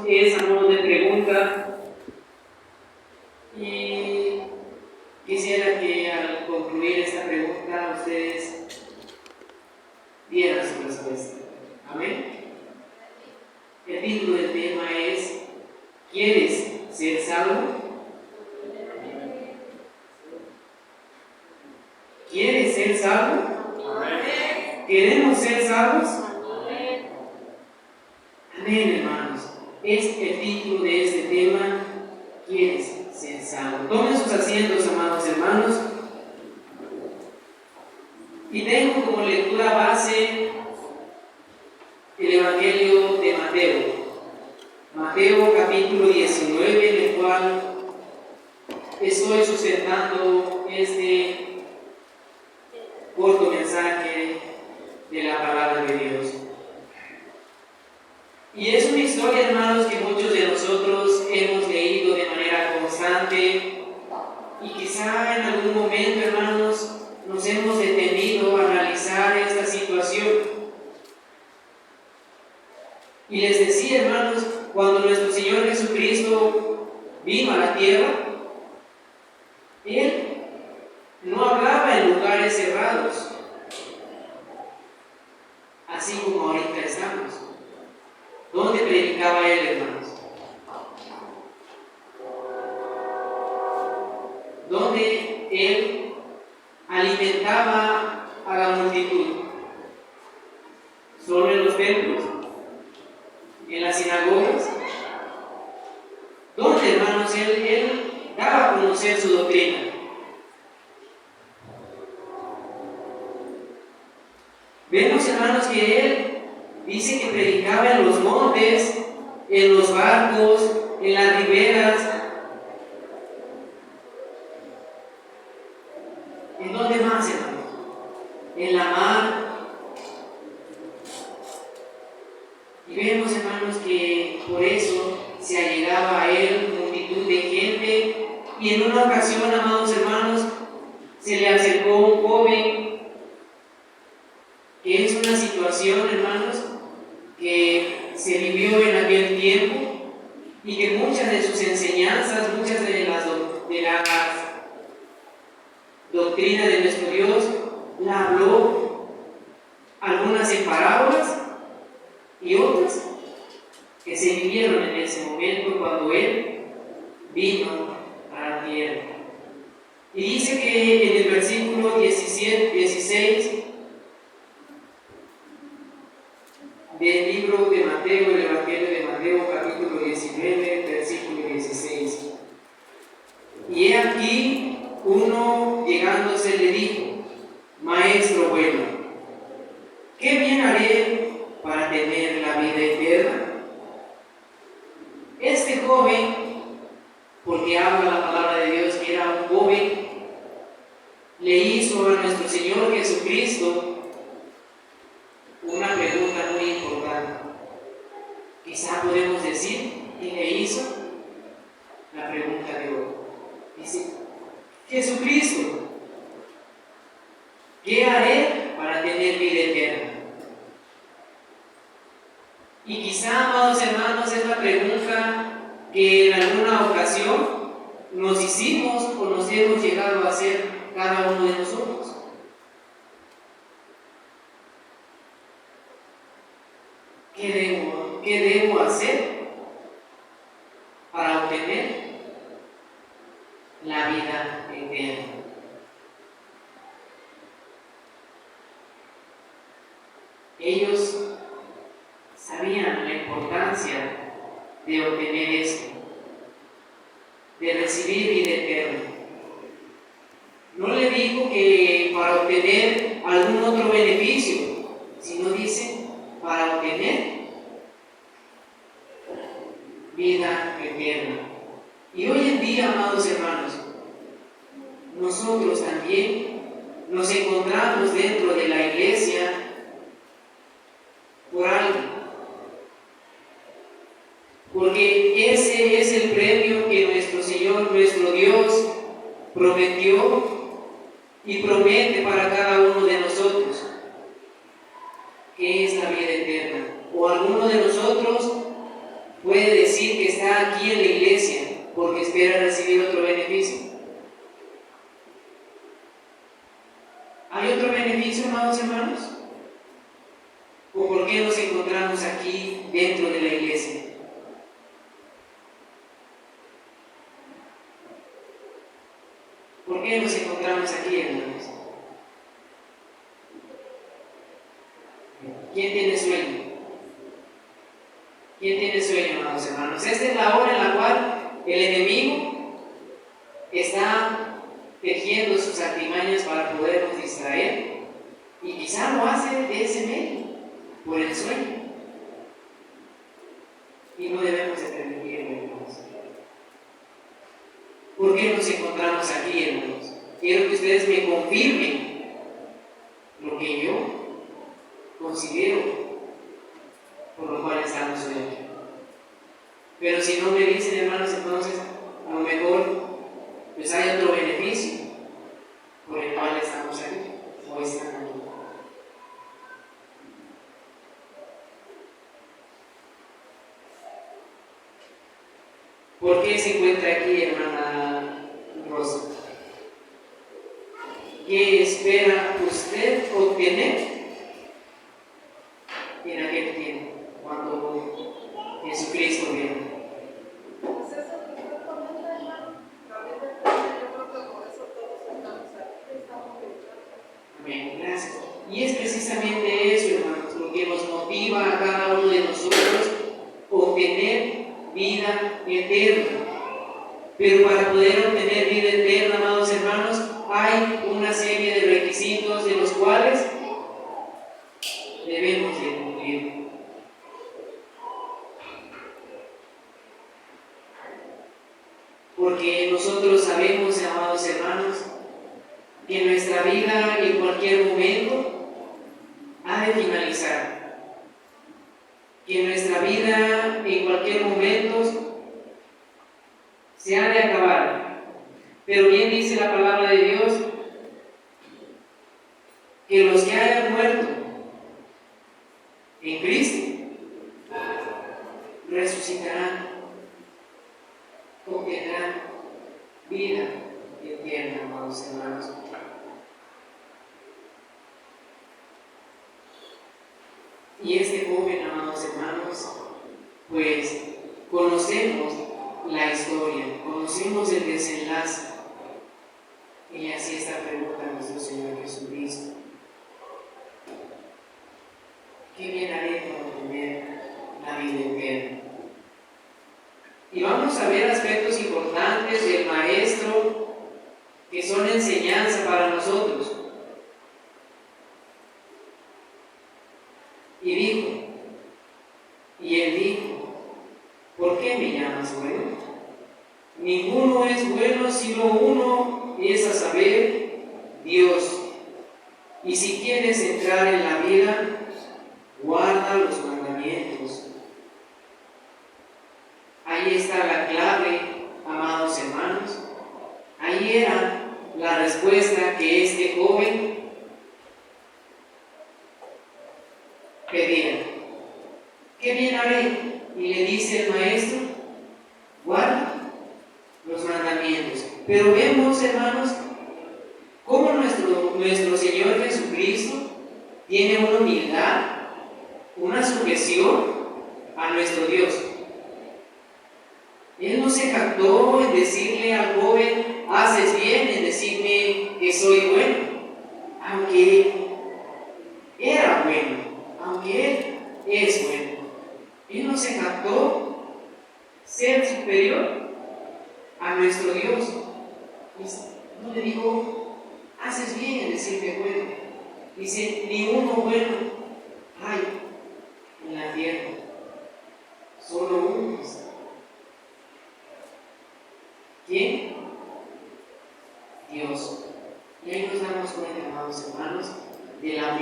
Es a modo de pregunta y quisiera que al concluir esta pregunta ustedes dieran su respuesta. Amén. El título del tema es: ¿quieres ser salvo? ¿Quieres ser salvo? Amén. ¿Queremos ser salvos? Amén. Amén, hermanos. Es el título de este tema: ¿quieres ser salvo? Tomen sus asientos, amados hermanos. Y tengo como lectura base el Evangelio de Mateo. Mateo capítulo 19, en el cual estoy sustentando este corto mensaje de la palabra de Dios. Y es una historia, hermanos, que muchos de nosotros hemos leído de manera constante y quizá en algún momento, hermanos, nos hemos detenido a analizar esta situación. Y les decía, hermanos, cuando nuestro Señor Jesucristo vino a la tierra, Él no hablaba en lugares cerrados, así como ahorita estamos. ¿Dónde predicaba Él, hermanos? Donde Él alimentaba a la multitud. Solo en los templos, en las sinagogas. ¿Dónde, hermanos, Él daba a conocer su doctrina? Vemos, hermanos, que Él dice que predicaba en los montes, en los barcos, en las riberas. ¿En dónde más, hermanos? En la mar. Y vemos, hermanos, que por eso se allegaba a Él multitud de gente. Y en una ocasión, amados hermanos, se le acercó un joven, que es una situación, hermanos, que se vivió en aquel tiempo y que muchas de sus enseñanzas, muchas de las doctrinas de nuestro Dios, la habló, algunas en parábolas y otras que se vivieron en ese momento cuando Él vino a la tierra. Y dice que en el versículo 16 del libro de Mateo, el Evangelio de Mateo, capítulo 19, versículo 16. Y he aquí, uno llegándose le dijo: Maestro bueno, ¿qué bien haré para tener la vida eterna? Este joven, porque habla la palabra de Dios que era un joven, le hizo a nuestro Señor Jesucristo una pregunta muy importante. Quizá podemos decir, ¿qué le hizo? La pregunta de hoy. Dice: Jesucristo, ¿qué haré para tener vida eterna? Y quizá, amados hermanos, es la pregunta que en alguna ocasión nos hicimos o nos hemos llegado a hacer cada uno de nosotros. ¿Qué debo hacer para obtener la vida eterna? Ellos sabían la importancia de obtener esto, de recibir vida eterna. No le dijo que para obtener algún otro beneficio, sino dice para obtener vida eterna. Y hoy en día, amados hermanos, nosotros también nos encontramos dentro de la iglesia por algo, porque ese es el premio que nuestro Señor, nuestro Dios, prometió y promete para cada uno de nosotros, que es la vida eterna. O alguno de nosotros puede decir está aquí en la iglesia porque espera recibir otro beneficio. ¿Hay otro beneficio, amados hermanos? ¿O por qué nos encontramos aquí dentro de la iglesia? ¿Por qué nos encontramos aquí, hermanos? ¿Quién tiene sueño? ¿Quién tiene sueño, amados hermanos? Esta es la hora en la cual el enemigo está tejiendo sus artimañas para podernos distraer, y quizá lo hace de ese medio, por el sueño. Y no debemos de permitirlo, hermanos. ¿Por qué nos encontramos aquí, hermanos? Quiero que ustedes me confirmen lo que yo considero por lo cual estamos hoy aquí. Pero si no me dicen, hermanos, entonces a lo mejor pues hay otro beneficio por el cual estamos aquí o están aquí. ¿Por qué se encuentra aquí, hermana Rosa? ¿Qué espera usted obtener en aquel tiempo, cuando Jesucristo viene? Pues eso que usted comenta, hermano, también depende, yo creo que por eso todos estamos aquí, estamos viviendo. Amén, gracias. Y es precisamente eso, hermanos, lo que nos motiva a cada uno de nosotros obtener vida eterna. Pero para poder obtener vida eterna, amados hermanos, hay una serie de requisitos de los cuales debemos de cumplir. Porque nosotros sabemos, amados hermanos, que nuestra vida en cualquier momento ha de finalizar. Que nuestra vida en cualquier momento se ha de acabar. Pero bien dice la palabra de Dios que los que hayan muerto en Cristo resucitarán, obtendrán vida eterna, amados hermanos. Y este joven, amados hermanos, pues conocemos la historia, conocemos el desenlace. Y así esta pregunta a nuestro Señor Jesucristo: ¿qué bien haré para obtener la vida eterna? Y vamos a ver aspectos importantes del Maestro que son enseñanza para nosotros. Y él dijo, ¿por qué me llamas bueno? Ninguno es bueno sino uno, y es a saber, Dios. Y si quieres entrar en la vida, guarda los mandamientos. Ahí está la clave, amados hermanos. Ahí era la respuesta que este joven pedía. ¿Qué bien haré? Y le dice el maestro, guarda los mandamientos. Pero vemos, hermanos, cómo nuestro Señor Jesucristo tiene una humildad, una sujeción a nuestro Dios. Él no se jactó en decirle al joven, haces bien en decirme que soy bueno, aunque era bueno, aunque él es bueno. Él no se jactó ser superior a nuestro Dios. No le dijo, haces bien en decirme bueno. Dice, ni uno bueno hay en la tierra, solo uno. ¿Quién? Dios. Y ahí nos damos cuenta, amados hermanos, de la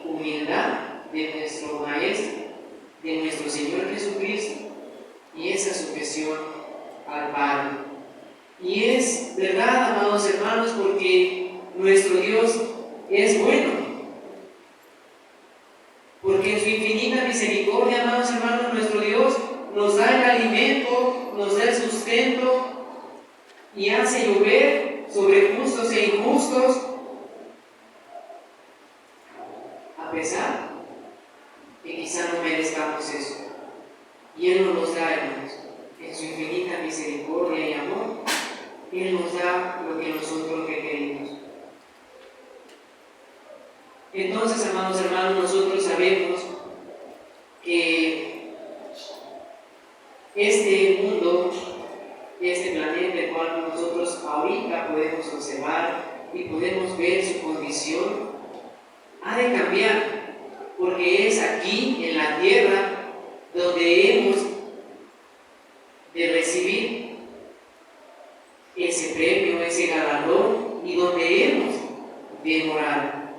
humildad de nuestro Maestro, de nuestro Señor Jesucristo, y esa sujeción al Padre. Y es verdad, amados hermanos, porque nuestro Dios es bueno, porque en su infinita misericordia, amados hermanos, nuestro Dios nos da el alimento Y Él nos los da, hermanos, en su infinita misericordia y amor. Él nos da lo que nosotros requerimos. Entonces, amados hermanos, nosotros sabemos que este mundo, este planeta, el cual nosotros ahorita podemos observar y podemos ver su condición, ha de cambiar, porque es aquí en la tierra donde hemos de recibir ese premio, ese galardón, y donde hemos de morar.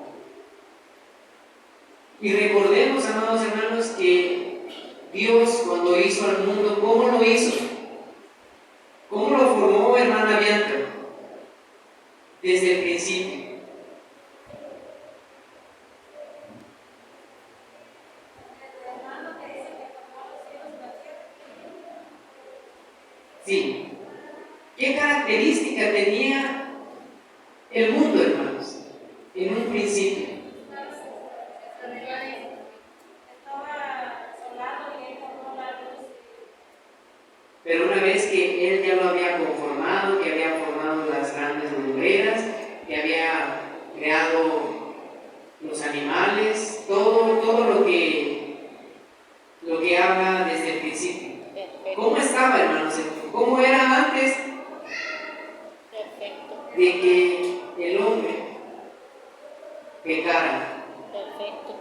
Y recordemos, amados hermanos, que Dios, cuando hizo al mundo, ¿cómo lo hizo? ¿Cómo lo formó, hermana Bianca? Desde el principio. Sí. ¿Qué característica tenía el mundo, hermanos, en un principio? Pero una vez que Él ya lo había conformado, que había formado las grandes lumbreras, que había creado los animales, todo lo que habla desde el principio. ¿Cómo estaba, hermanos? ¿Cómo era antes de que el hombre pecara? Perfecto.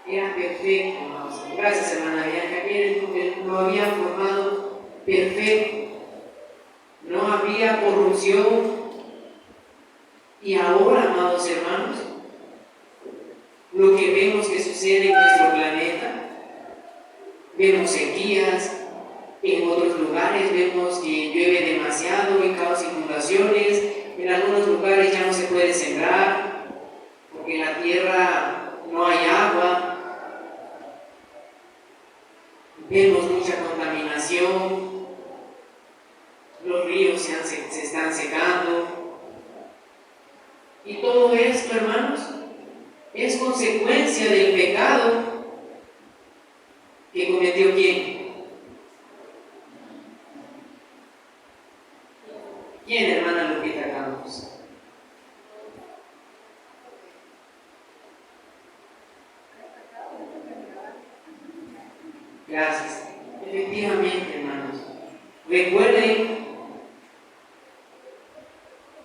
Era perfecto, hermanos. Gracias, hermana Bianca, que Él lo había formado perfecto. No había corrupción. Y ahora, amados hermanos, lo que vemos que sucede en nuestro planeta, vemos sequías, en otros lugares vemos que llueve demasiado y causa inundaciones, en algunos lugares ya no se puede sembrar, porque en la tierra no hay agua, vemos mucha contaminación, los ríos se están secando, y todo esto, hermanos, es consecuencia del pecado que cometió ¿quién? ¿Quién, hermana Lupita Campos? Gracias. Efectivamente, hermanos. Recuerden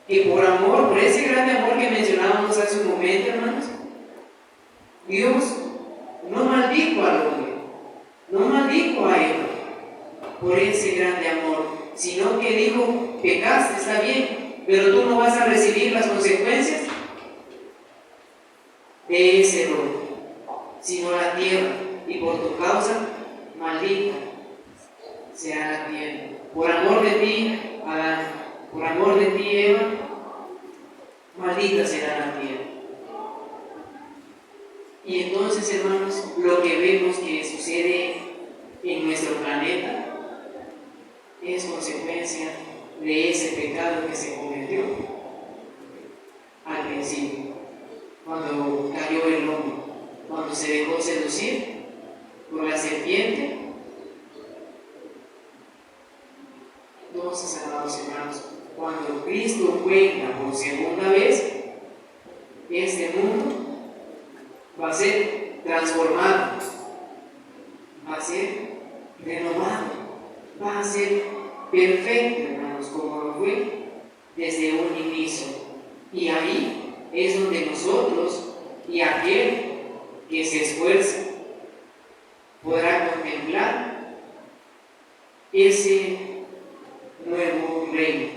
que por amor, por ese grande amor que mencionábamos hace un momento, hermanos, Dios no maldijo al hombre, no maldijo a Eva por ese grande amor, sino que dijo, pecaste, está bien, pero tú no vas a recibir las consecuencias de ese error, sino la tierra, y por tu causa, maldita será la tierra. Por amor de ti, Adán, por amor de ti, Eva, maldita será la tierra. Y entonces, hermanos, lo que vemos que sucede en nuestro planeta es consecuencia de ese pecado que se cometió al principio, cuando cayó el hombre, cuando se dejó seducir por la serpiente. Entonces, amados hermanos, cuando Cristo venga por segunda vez, este mundo va a ser transformado, va a ser renovado, va a ser perfecto, hermanos, como lo fue desde un inicio. Y ahí es donde nosotros y aquel que se esfuerza podrá contemplar ese nuevo reino.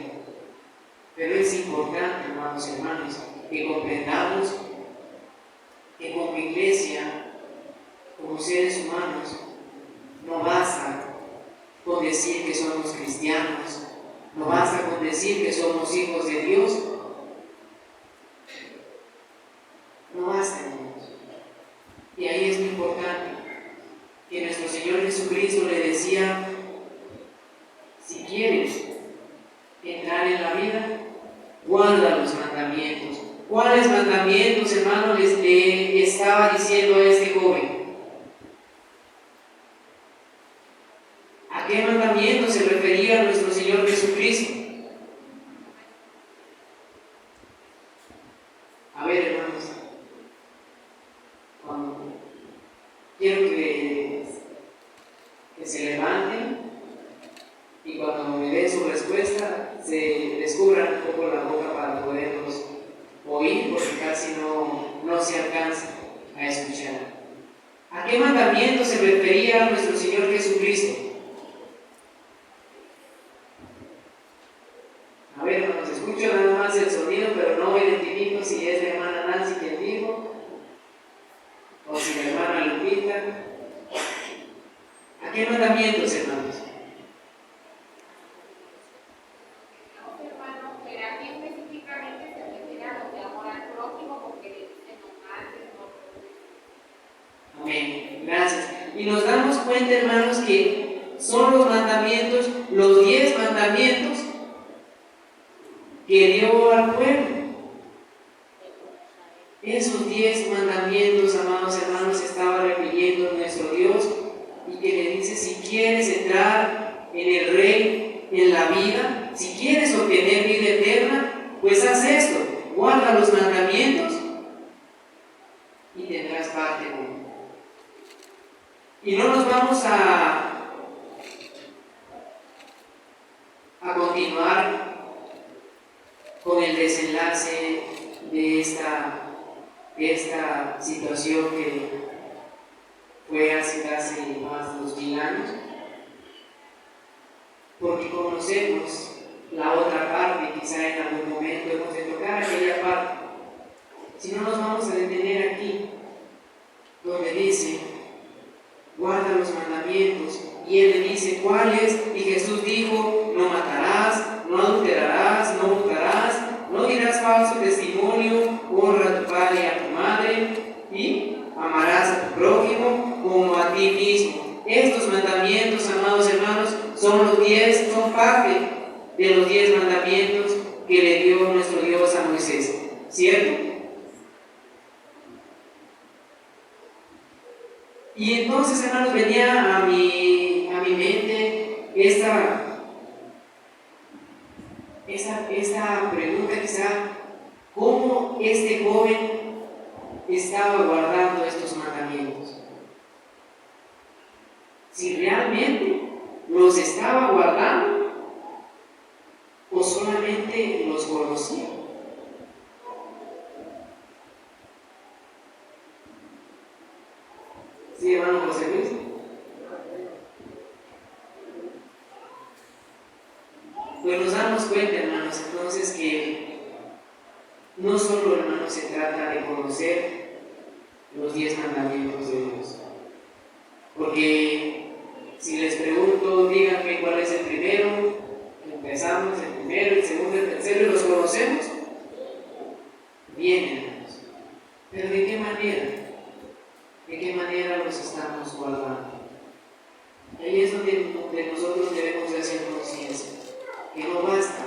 Pero es importante, hermanos y hermanas, que comprendamos que como iglesia, como seres humanos, no basta con decir que somos cristianos, no basta con decir que somos hijos de Dios, no basta, hermanos. Y ahí es muy importante que nuestro Señor Jesucristo le decía, si quieres entrar en la vida, guarda los mandamientos. ¿Cuáles mandamientos, hermanos, les estaba diciendo a este joven? ¿A qué mandamiento se refería nuestro Señor Jesucristo? A ver, hermanos, quiero que se levanten y cuando me den su respuesta se descubran un poco la boca para poderlos oír, porque casi no se alcanza a escuchar. ¿A qué mandamiento se refería nuestro Señor Jesucristo? A ver, hermanos, escucho nada más el sonido, pero no identifico si es la hermana Nancy quien dijo o si la hermana Lupita. ¿A qué mandamientos, hermanos? Amén, gracias. Y nos damos cuenta, hermanos, que son los mandamientos, los 10 mandamientos que dio al pueblo. Esos 10 mandamientos, amados hermanos, estaba repitiendo nuestro Dios y que le dice: si quieres entrar en el reino, en la vida, si quieres obtener vida eterna, pues haz esto, guarda los mandamientos y tendrás parte con él. Y no nos vamos a continuar con el desenlace de esta situación que fue hace casi más de 2000 años, porque conocemos la otra parte. Quizá en algún momento hemos de tocar aquella parte. Si no, nos vamos a detener aquí, donde dice: guarda los mandamientos. Y él le dice cuáles, y Jesús dijo: no matarás, no adulterarás, no hurtarás, no dirás falso testimonio, honra a tu padre y a tu madre, y amarás a tu prójimo como a ti mismo. Estos mandamientos, amados hermanos, son parte de los 10 mandamientos que le dio nuestro Dios a Moisés, ¿cierto? Y entonces, hermanos, venía a mi mente esta pregunta, quizá: ¿cómo este joven estaba guardando estos mandamientos? Si realmente los estaba guardando o solamente los conocía. ¿Sí, hermano José Luis? Pues nos damos cuenta, hermanos, entonces, que no solo, hermanos, se trata de conocer los 10 mandamientos de Dios. Porque si les pregunto, díganme cuál es el primero, empezamos el primero, el segundo, el tercero, y los conocemos bien, hermanos. Pero ¿de qué manera? ¿De qué manera los estamos guardando? Ahí es donde nosotros debemos de hacer conciencia, que no basta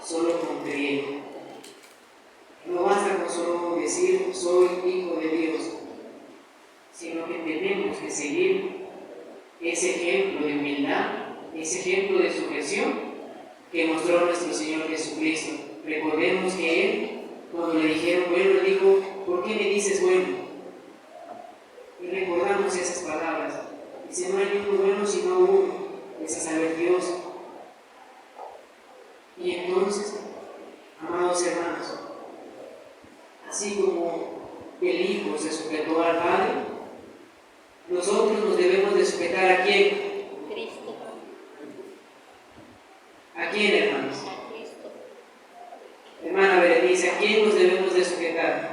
solo con creer, no basta con solo decir soy hijo de Dios, sino que tenemos que seguir ese ejemplo de humildad, ese ejemplo de sujeción que mostró nuestro Señor Jesucristo. Recordemos que Él, cuando le dijeron bueno, le dijo: ¿por qué me dices bueno? Y recordamos esas palabras. Dice: no hay ninguno bueno sino uno, es a saber, Dios. Y entonces, amados hermanos, así como el Hijo se sujetó al Padre, nosotros nos debemos de sujetar ¿a quién? Cristo. ¿A quién, hermanos? A Cristo. Hermana Berenice, ¿a quién nos debemos de sujetar?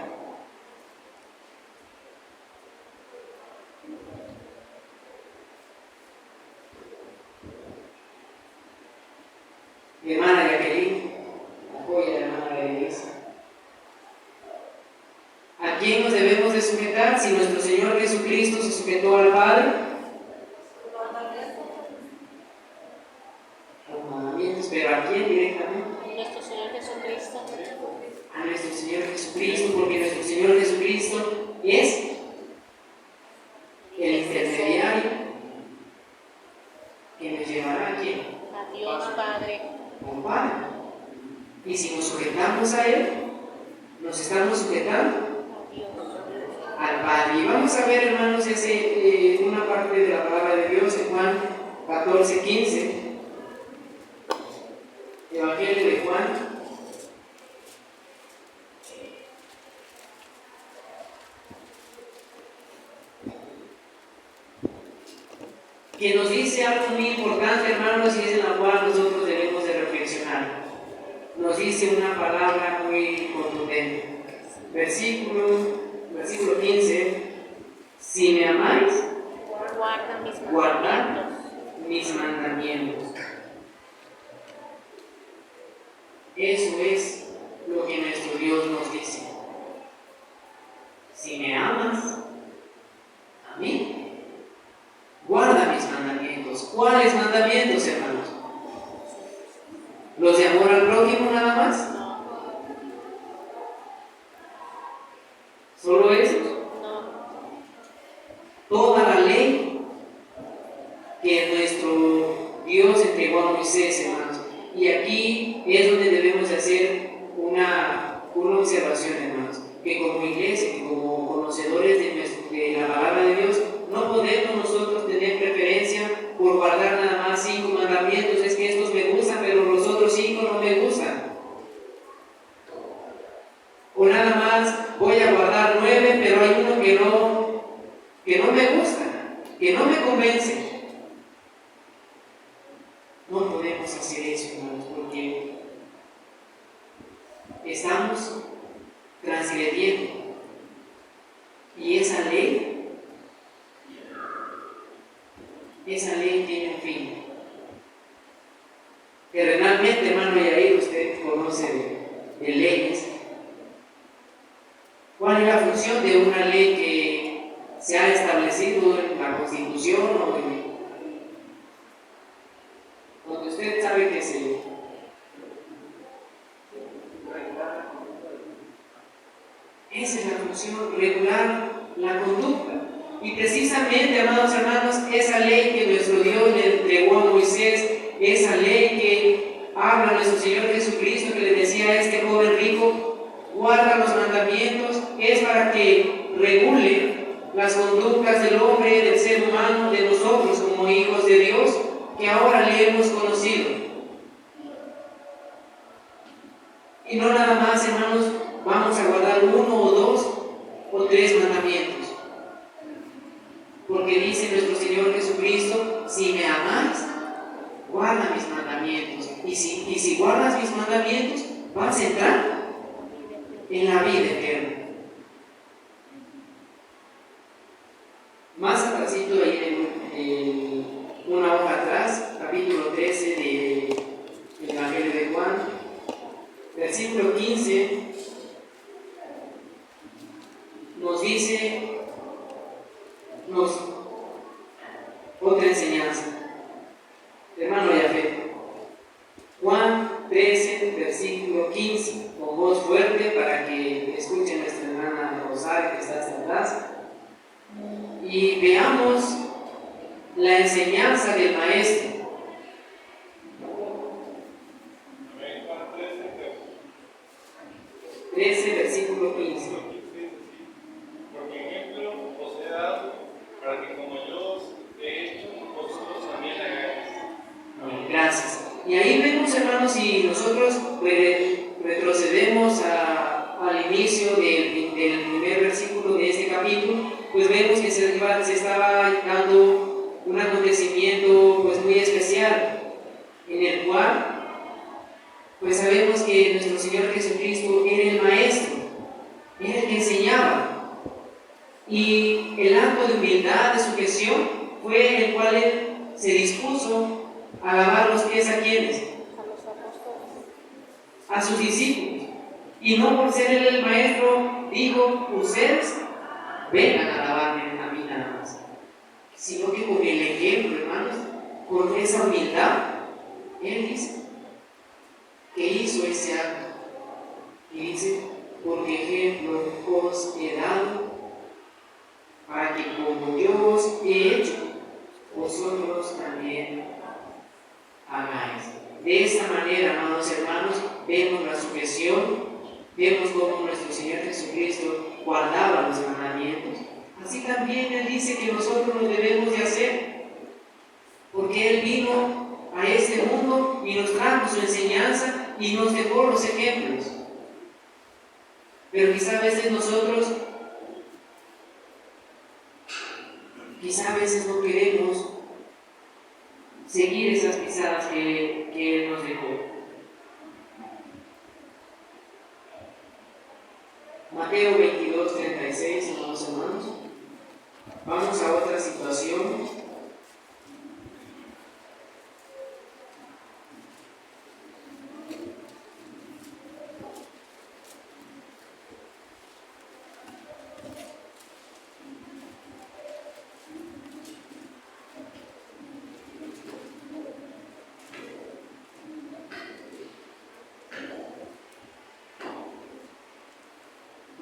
Mi hermana Jacqueline, apoya a la hermana Berenice. ¿A quién nos debemos de sujetar si nuestro Señor Jesucristo se sujetó al Padre? Los mandamientos, pero ¿a quién directamente? Nuestro Señor Jesucristo. A nuestro Señor Jesucristo, porque nuestro Señor Jesucristo es sujetamos a Él, nos estamos sujetando al Padre. Y vamos a ver, hermanos, una parte de la palabra de Dios en Juan 14:15, Evangelio de Juan. Que nos dice algo muy importante, hermanos, y es en la cual nosotros debemos de reflexionar. Nos dice una palabra muy contundente. Versículo 15: si me amáis, guardad mis mandamientos. Eso es lo que nuestro Dios nos dice. Si me amas a mí, guarda mis mandamientos. ¿Cuáles mandamientos, hermanos? ¿Los de amor al prójimo nada más? ¿Solo esos? Toda la ley que nuestro Dios entregó a Moisés, hermanos. Y aquí es donde debemos hacer una observación, hermanos, que como iglesia, que como conocedores de la palabra de Dios, no podemos nosotros tener preferencia por guardar nada más 5 mandamientos. Es que estos me gustan, pero los otros 5 no me gustan. O nada más voy a guardar 9, pero hay uno que no me gusta, que no me convence. No podemos hacer eso, hermanos, porque estamos transgrediendo. Y esa ley tiene un fin. Terrenalmente, hermano Yair, usted conoce de leyes. ¿Cuál es la función de una ley que se ha establecido en la Constitución o donde usted sabe que se esa es la función, regular la conducta? Y precisamente, amados hermanos, esa ley que nuestro Dios le entregó a Moisés, esa ley que habla nuestro Señor Jesucristo, que le decía a este joven rico: guarda los mandamientos, es para que regule las conductas del hombre, del ser humano, de nosotros como hijos de Dios, que ahora le hemos conocido. Y no nada más, hermanos, vamos a guardar 1 o 2 o 3 mandamientos. Porque dice nuestro Señor Jesucristo: si me amáis, guarda mis mandamientos. Y si guardas mis mandamientos, vas a entrar en la vida eterna. Más atrásito, ahí en una hoja atrás, capítulo 13 del Evangelio de Juan, versículo 15, nos dice otra enseñanza. Hermano Yafet, Juan 13, versículo 15, con voz fuerte para que escuche nuestra hermana Rosario que está hasta atrás, y veamos la enseñanza del Maestro. 13, versículo 15. Porque ejemplo os he dado para que como yo os he hecho, vosotros también hagáis. Gracias. Y ahí vemos, hermanos, si nosotros retrocedemos al inicio del primer versículo de este capítulo, pues vemos que se estaba dando un acontecimiento pues muy especial, en el cual pues sabemos que nuestro Señor Jesucristo era el Maestro, era el que enseñaba, y el acto de humildad, de sujeción, fue el cual Él se dispuso a lavar los pies a quienes, a sus discípulos. Y no por ser Él el Maestro dijo: ustedes vengan a lavarme a mí nada más, sino que con el ejemplo, hermanos, con esa humildad, Él dice que hizo ese acto. Y dice: porque ejemplo os he dado para que como yo os he hecho, vosotros también hagáis. De esta manera, amados hermanos, vemos la sujeción vemos cómo nuestro Señor Jesucristo guardaba los mandamientos. Así también Él dice que nosotros lo debemos de hacer, porque Él vino a este mundo y nos trajo su enseñanza y nos dejó los ejemplos. Pero quizá a veces nosotros, no queremos seguir esas pisadas que Él nos dejó. Mateo 22, 36, amados hermanos. Vamos a otra situación.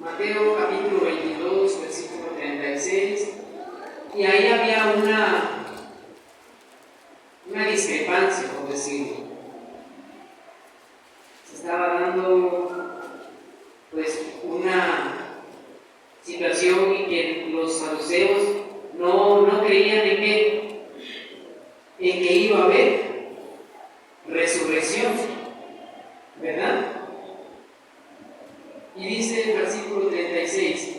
Mateo capítulo 22, versículo 36, y ahí había una discrepancia, por decirlo. Se estaba dando pues una situación en que los saduceos no creían en que iba a haber resurrección, ¿verdad? Y dice el versículo 36,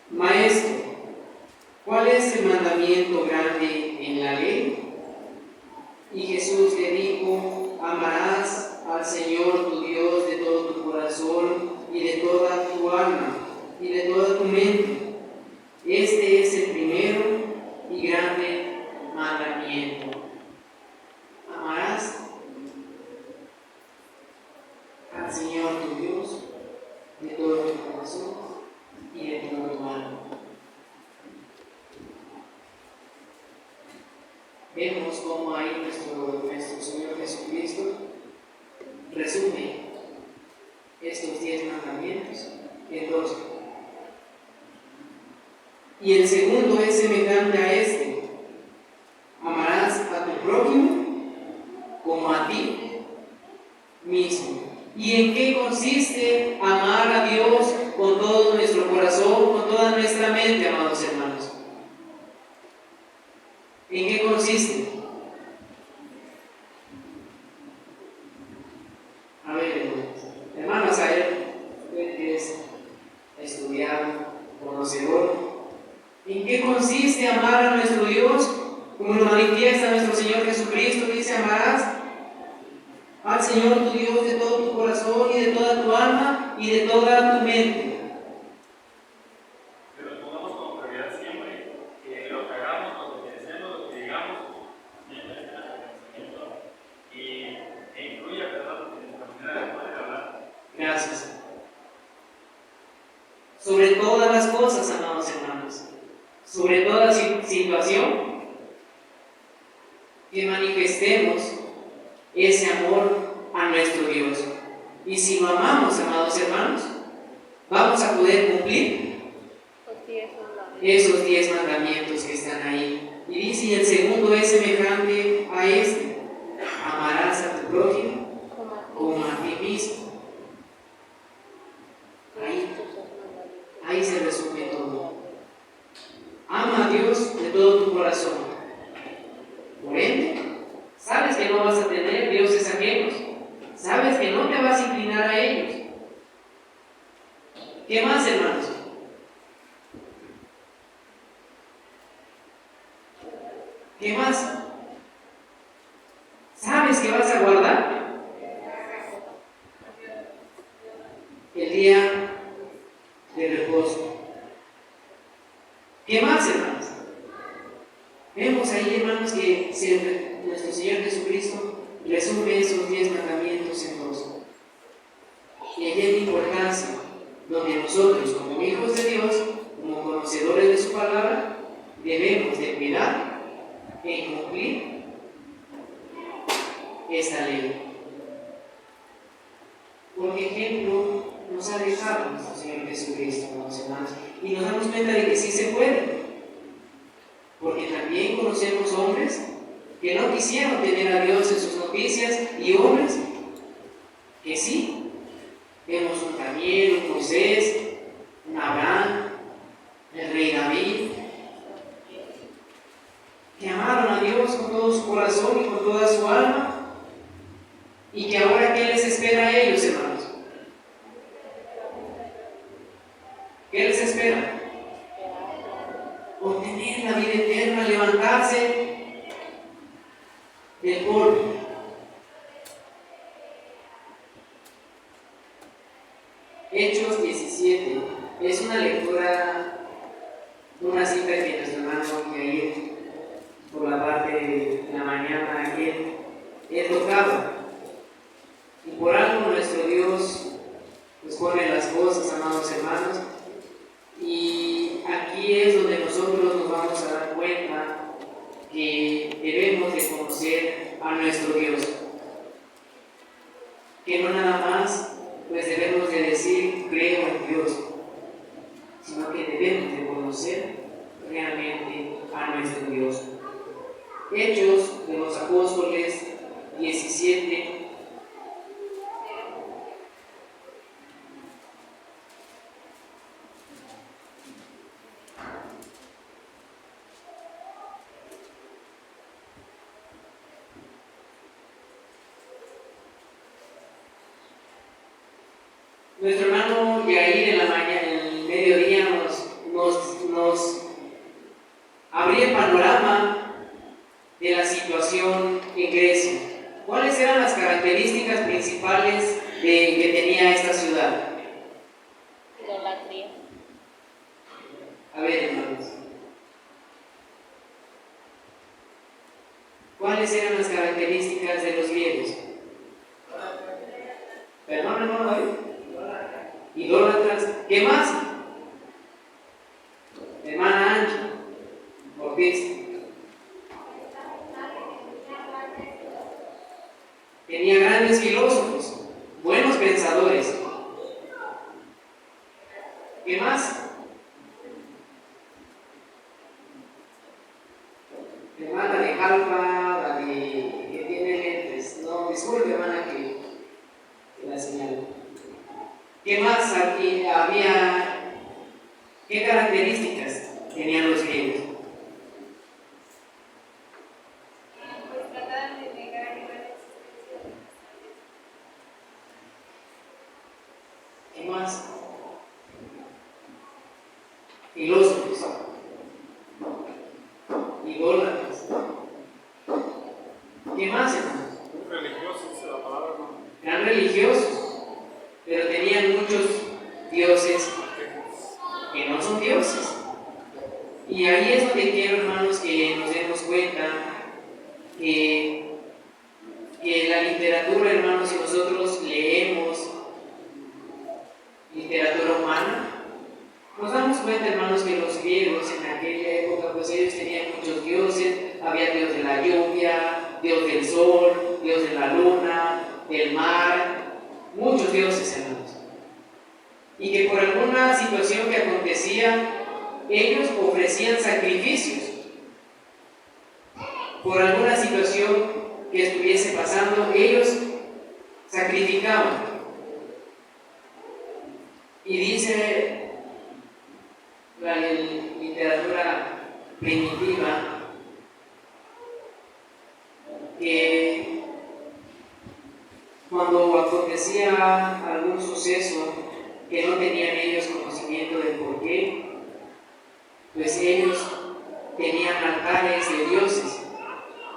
Maestro, ¿cuál es el mandamiento grande en la ley? Y Jesús le dijo, amarás al Señor tu Dios de todo tu corazón y de toda tu alma y de toda tu mente. Este es el primero y grande mandamiento. Amarás al Señor tu Dios de todo tu corazón y de todo tu alma. Vemos cómo ahí nuestro Señor Jesucristo resume estos 10 mandamientos en 2. Y el segundo es semejante a este: amarás a tu prójimo como a ti mismo. ¿Y en qué consiste amar a Dios con todo nuestro corazón, con toda nuestra mente, amados hermanos? ¿En qué consiste? A ver, hermanos, usted que es estudiado, conocedor, ¿en qué consiste amar a nuestro Dios? Como lo manifiesta nuestro Señor Jesucristo, dice: amarás al Señor tu Dios de todo tu corazón y de toda tu alma y de toda tu mente. Pero pongamos como prioridad siempre que lo que hagamos, lo que deseemos, lo que digamos, siempre esté en el pensamiento e incluya, ¿verdad?, nuestra manera de poder hablar. Gracias. Sobre todas las cosas, amados hermanos, sobre toda situación, que manifestemos ese amor a nuestro Dios. Y si lo amamos, amados hermanos, vamos a poder cumplir esos 10 mandamientos que están ahí. Y dice, y el segundo es semejante a este: amarás a tu prójimo como a ti mismo. Ahí se resume todo. Ama a Dios de todo tu corazón. Por ende, sabes que no vas a tener dioses ajenos. Sabes que no te vas a inclinar a ellos. ¿Qué más, hermanos? ¿Qué más? ¿Sabes que vas a guardar el día de reposo? ¿Qué más, hermanos? Vemos ahí, hermanos, que nuestro Señor Jesucristo resume esos 10 mandamientos en 2. Y ahí hay importancia, donde nosotros, como hijos de Dios, como conocedores de su palabra, debemos de cuidar e cumplir esta ley. Porque ejemplo nos ha dejado nuestro Señor Jesucristo, hermanos, y nos damos cuenta de que sí se puede. Porque también conocemos hombres que no quisieron tener a Dios en sus noticias y hombres que sí, que rey David, que amaron a Dios con todo su corazón y con toda su alma, y que ahora ¿qué les espera a ellos, hermanos? ¿Qué les espera? Obtener la vida eterna, levantarse del polvo. Hechos 17 es una lectura de una cita que nuestro hermano Yair, por la parte de la mañana, él tocaba. Y por algo nuestro Dios pues pone las cosas, amados hermanos, y aquí es donde nosotros nos vamos a dar cuenta que debemos de conocer a nuestro Dios, que no nada más pues debemos de decir creo en Dios, sino que debemos de conocer realmente a nuestro Dios. Hechos de los Apóstoles 17. Nuestro hermano Yair en la mañana, en el mediodía, nos abría el panorama de la situación en Grecia. ¿Cuáles eran las características principales que tenía esta ciudad? Idolatría. A ver, hermanos. ¿Cuáles eran las características de los griegos? Perdón, hermano David. Idólatras. ¿Qué más? Hermana Angie Ortiz. Tenía grandes filósofos, buenos pensadores. ¿Qué más? Hermana de Jalpa, la que tiene lentes. No, disculpe, hermana, que la señalo. ¿Qué más había? ¿Qué características tenían los griegos? Pues trataban de negar la existencia de ¿Qué más? Filósofos, idólatras. ¿Qué más, hermanos? Religiosos, es la palabra, ¿no? Eran religiosos, pero tenían muchos dioses que no son dioses. Y ahí es donde quiero, hermanos, que nos demos cuenta que la literatura, hermanos, si nosotros leemos literatura humana, nos damos cuenta, hermanos, que los griegos en aquella época, pues ellos tenían muchos dioses. Había dios de la lluvia, dios del sol, dios de la luna, del mar, muchos dioses, hermanos. Y que por alguna situación que acontecía, ellos ofrecían sacrificios. Por alguna situación que estuviese pasando, ellos sacrificaban. Y dice la literatura primitiva que cuando acontecía algún suceso que no tenían ellos conocimiento de por qué, pues ellos tenían altares de dioses,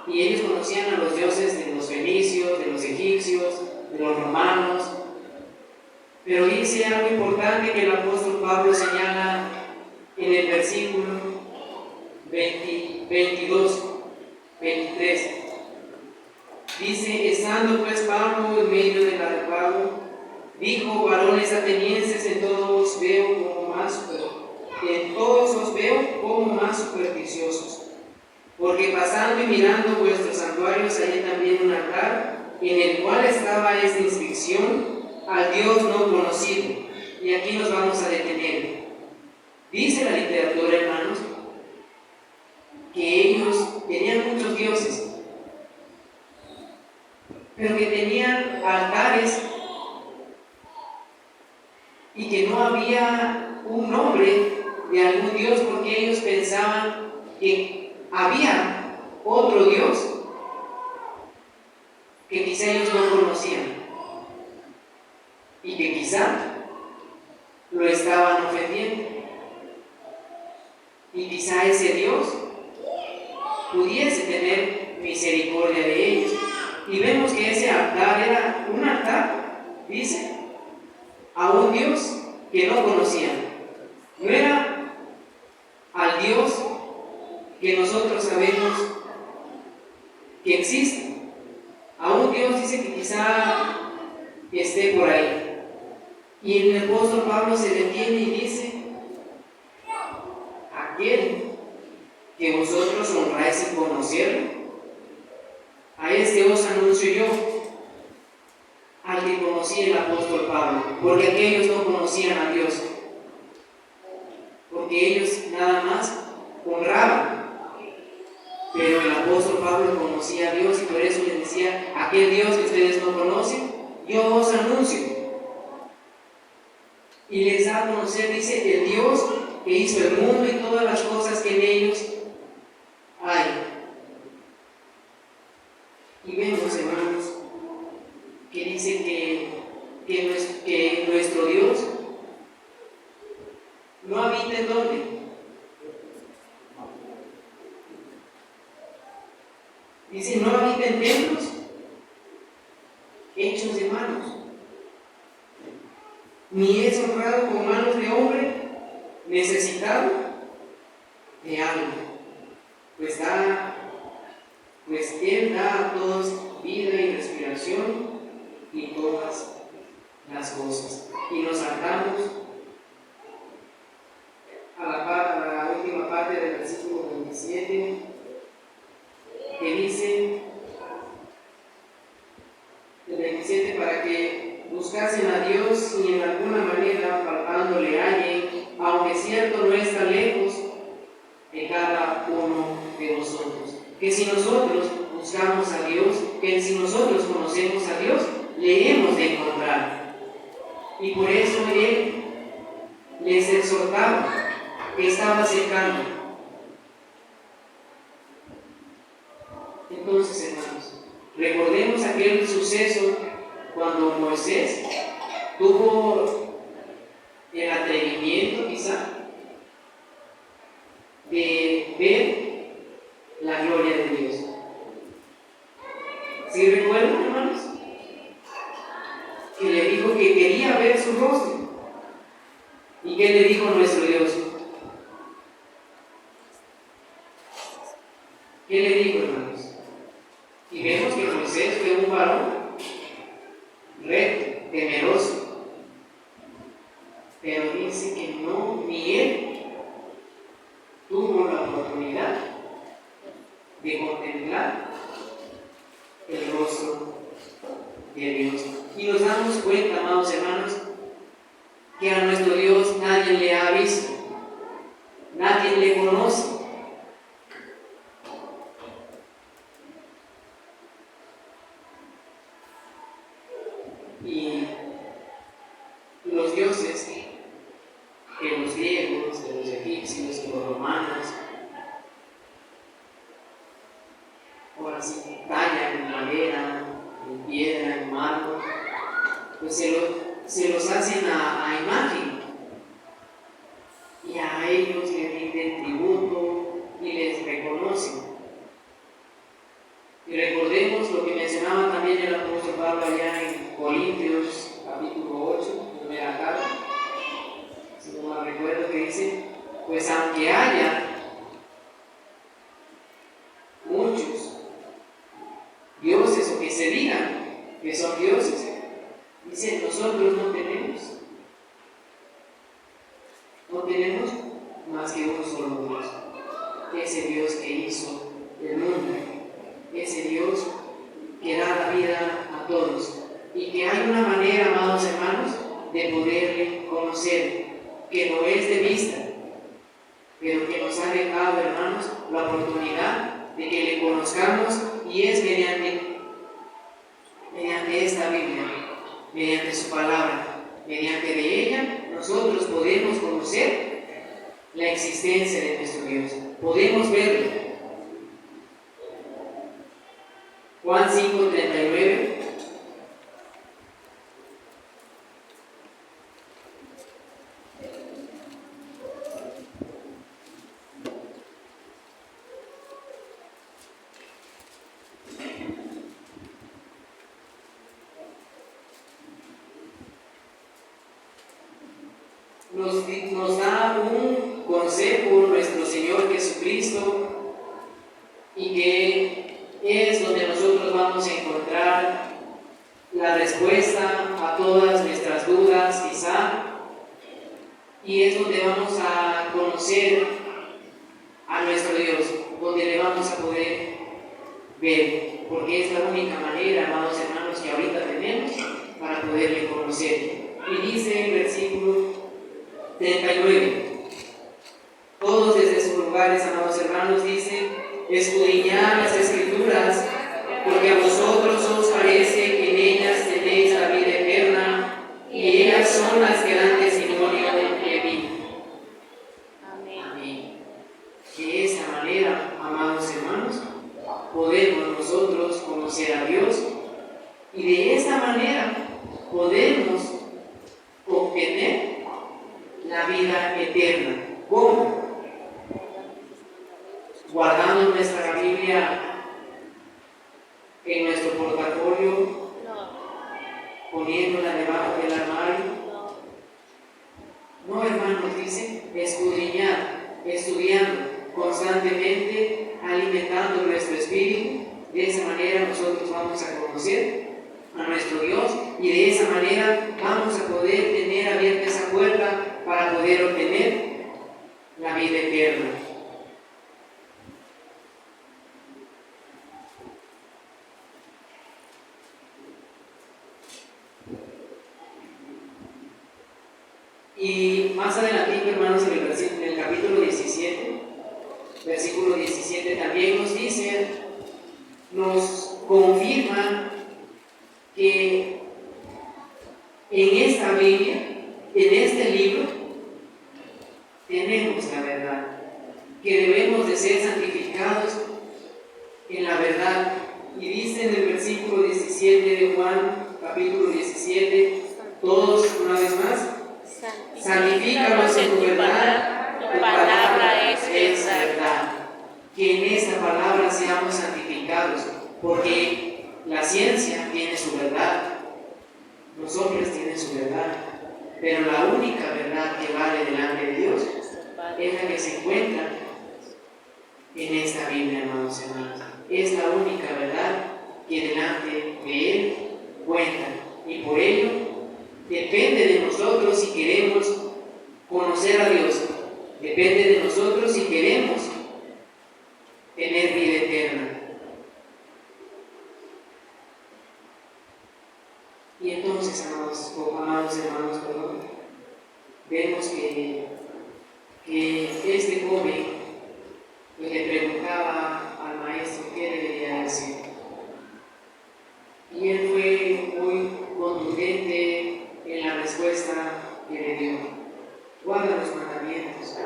y ellos conocían a los dioses de los fenicios, de los egipcios, de los romanos. Pero dice algo importante que el apóstol Pablo señala en el versículo 22, 23. Dice: estando pues Pablo en medio del arepago, dijo: varones atenienses, en todos os veo como más supersticiosos, porque pasando y mirando vuestros santuarios hallé también un altar en el cual estaba esta inscripción: al Dios no conocido. Y aquí nos vamos a detener. Dice la literatura, hermanos, que ellos tenían muchos dioses, pero que tenían altares y que no había un nombre de algún dios porque ellos pensaban que había otro Dios que quizá ellos no conocían y que quizá lo estaban ofendiendo. Y quizá ese Dios pudiese tener misericordia de ellos. Y vemos que ese altar era un altar, dice, a un Dios que no conocían. No era al Dios que nosotros sabemos que existe. A un Dios dice que quizá esté por ahí. Y el apóstol Pablo se detiene y dice: aquel que vosotros honráis sin conocerlo, a este os anuncio yo, al que conocía el apóstol Pablo, porque aquellos no conocían a Dios, porque ellos nada más honraban. Pero el apóstol Pablo conocía a Dios y por eso les decía: aquel Dios que ustedes no conocen, yo os anuncio. Y les da a conocer, dice, el Dios que hizo el mundo y todas las cosas que en ellos hay. Y vemos, hermanos, que dice que nuestro Dios no habita en dónde. Dice: no habita en templos hechos de manos, ni es honrado con manos de hombre necesitado de algo, pues Él da a todos vida y respiración y todas las cosas. Y nos saltamos a la última parte del versículo 27, que dice, el 27, para que buscasen a Dios y en alguna manera palpándole hallen, aunque cierto no está lejos de cada uno de nosotros. Que si nosotros buscamos a Dios, que si nosotros conocemos a Dios, le hemos de encontrar. Y por eso Él les exhortaba que estaba cercano. Entonces, hermanos, recordemos aquel suceso cuando Moisés tuvo el atrevimiento quizá de ver la gloria de Dios. ¿Sí recuerdan, hermanos? Que le dijo que quería ver su rostro. ¿Y qué le dijo nuestro Dios? ¿Qué le dijo, hermanos? Y vemos que Moisés fue un varón recto, temeroso, pero dice que no, ni él tuvo la oportunidad de contemplar el rostro de Dios. Y nos damos cuenta, amados hermanos, que a nuestro Dios nadie le ha visto, nadie le conoce. Y los dioses que los griegos, que los egipcios, que los romanos, ahora sí, tallan en madera, en piedra, en mármol, pues se los hacen a imagen, y a ellos les rinden tributo y les reconocen. Y recordemos lo que mencionaba también el apóstol Pablo allá en Corintios capítulo 8, primera carta, si no mal recuerdo, que dice: pues aunque haya muchos dioses, o que se digan que son dioses, dice, nosotros no tenemos más que un solo Dios, ese Dios que hizo el mundo, ese Dios que da la vida a todos, y que hay una manera, amados hermanos, de poderle conocer, que no es de vista, pero que nos ha dejado, hermanos, la oportunidad de que le conozcamos, y es mediante esta Biblia, mediante su palabra. Mediante de ella nosotros podemos conocer la existencia de nuestro Dios. Podemos verlo. Juan 5:39. Nos da un consejo nuestro Señor Jesucristo, y que es donde nosotros vamos a encontrar la respuesta a todas nuestras dudas quizá, y es donde vamos a conocer a nuestro Dios, donde le vamos a poder ver, porque es la única manera, amados hermanos, que ahorita tenemos para poderle conocer. Y dice el versículo 39. Todos desde sus lugares, amados hermanos, dice: escudriñad las Escrituras, porque a vosotros os parece que en ellas tenéis la vida eterna, y ellas son las que dan testimonio de mí. Amén. Que de esa manera, amados hermanos, podemos nosotros conocer a Dios, y de esa manera podemos obtener la vida eterna. ¿Cómo? Guardando nuestra Biblia en nuestro portafolio, poniéndola debajo del armario. No, hermanos, dice escudriñar, estudiando constantemente, alimentando nuestro espíritu. De esa manera nosotros vamos a conocer a nuestro Dios, y de esa manera vamos a poder tener abierta esa puerta para poder obtener la vida eterna. Y más adelante, hermanos, en el capítulo 17, versículo 17, también nos dice, nos confirma que en esta Biblia, en este libro, tenemos la verdad, que debemos de ser santificados en la verdad. Y dice en el versículo 17 de Juan, capítulo 17, todos una vez más: santifícalos en tu verdad, tu palabra es verdad. Que en esta palabra seamos santificados, porque la ciencia tiene su verdad, los hombres tienen su verdad, pero la única verdad que vale delante de Dios es la que se encuentra en esta Biblia, hermanos y hermanas. Es la única verdad que delante de Él cuenta, y por ello depende de nosotros si queremos conocer a Dios, depende de nosotros si queremos tener vida eterna. Y entonces, amados hermanos, vemos que este joven le preguntaba al maestro qué debería decir. Y él fue muy contundente en la respuesta que le dio: guarda los mandamientos,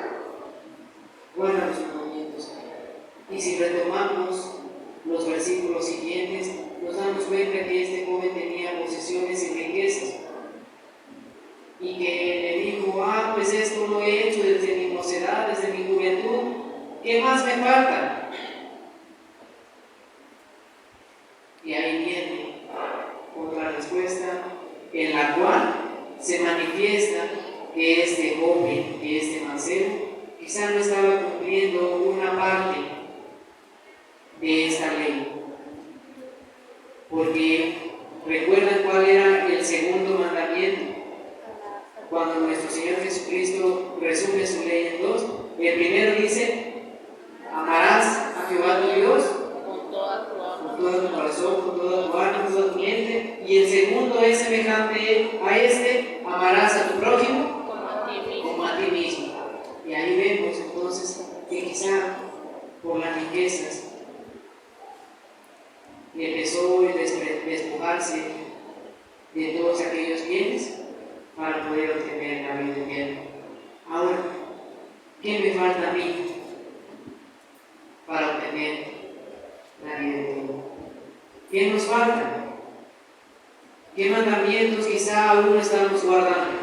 guarda los mandamientos. Y si retomamos los versículos siguientes, nos damos cuenta que este joven tenía posesiones y riquezas, y que le dijo: pues esto lo he hecho desde mi mocedad, desde mi juventud, ¿qué más me falta? Y ahí viene otra respuesta, en la cual se manifiesta que este joven, que este mancebo, quizá no estaba cumpliendo una parte de esta ley. Porque recuerdan cuál era el segundo mandamiento. Cuando nuestro Señor Jesucristo resume su ley en dos, el primero dice: amarás a Jehová tu Dios con todo tu corazón, con toda tu alma, con toda tu mente. Y el segundo es semejante a este: amarás a tu prójimo como a ti mismo. Y ahí vemos entonces que quizá por las riquezas y empezó a despojarse de todos aquellos bienes para poder obtener la vida eterna. Ahora, ¿qué ¿Qué me falta a mí para obtener la vida eterna? ¿Qué nos falta? ¿Qué mandamientos quizá aún no estamos guardando?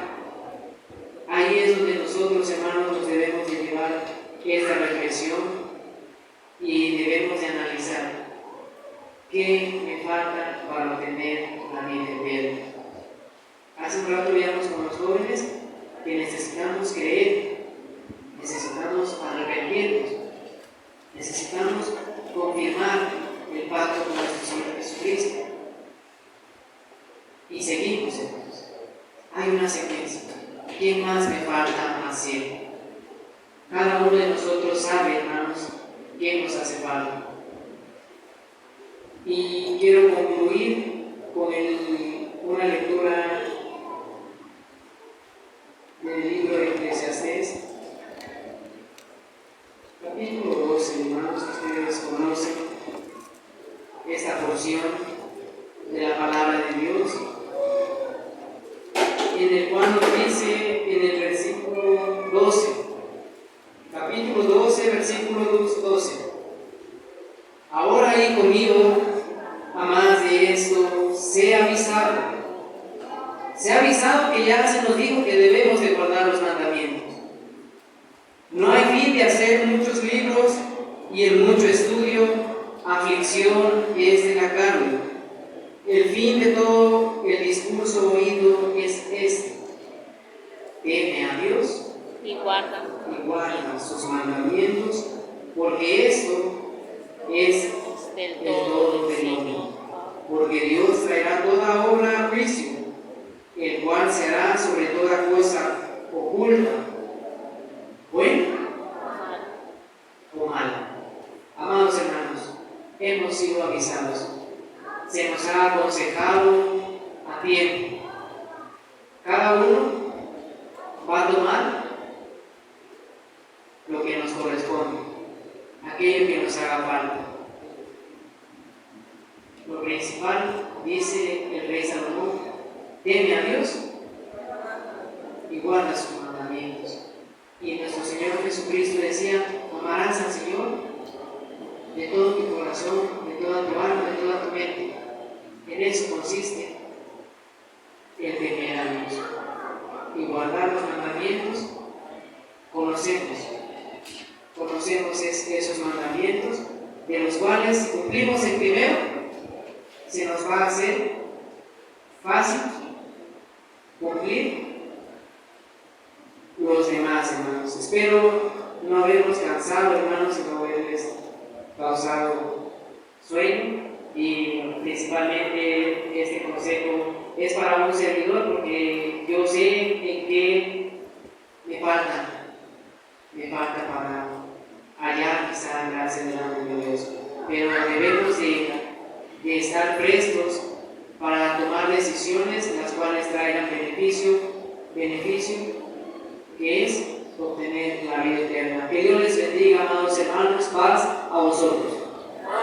Ahí es donde nosotros, hermanos, nos debemos de llevar esta reflexión y debemos de analizar qué me falta para obtener la vida eterna. Hace un rato veíamos con los jóvenes que necesitamos creer, necesitamos arrepentirnos, necesitamos confirmar el pacto con nuestro Señor Jesucristo. Y seguimos, hermanos. Hay una secuencia. ¿Qué más me falta hacer? Cada uno de nosotros sabe, hermanos, qué nos hace falta. Y quiero concluir con una lectura del libro de Eclesiastés, capítulo 12, hermanos, que ustedes conocen esta porción de la palabra de Dios, en el cual nos dice en el versículo 12, capítulo 12, versículo 12: ahora, hijo mío, a más de esto, sé avisado que ya se nos dijo que debemos de guardar los mandamientos. No hay fin de hacer muchos libros y en mucho estudio, aflicción es de la carne. El fin de todo el discurso oído es este: teme a Dios y guarda sus mandamientos, porque esto es del el todo del hombre. Porque Dios traerá toda obra a juicio, el cual se hará sobre toda cosa oculta, buena o mala. Amados hermanos, hemos sido avisados, se nos ha aconsejado a tiempo. Cada uno va a tomar lo que nos corresponde, aquello que nos haga falta. Lo principal, dice el rey Salomón: teme a Dios y guarda sus mandamientos. Y nuestro Señor Jesucristo decía: amarás al Señor de todo tu corazón, de toda tu alma, de toda tu mente. En eso consiste el temer a Dios y guardar los mandamientos. Conocemos esos mandamientos, de los cuales, si cumplimos el primero, se nos va a hacer fácil cumplir los demás, hermanos. Espero no habernos cansado, hermanos, y no haberles causado sueño. Y principalmente este consejo es para un servidor, porque yo sé en qué me falta para hallar quizá gracia delante de Dios. Pero debemos de estar prestos para tomar decisiones las cuales traigan beneficio, que es obtener la vida eterna. Que Dios les bendiga, amados hermanos. Paz a vosotros.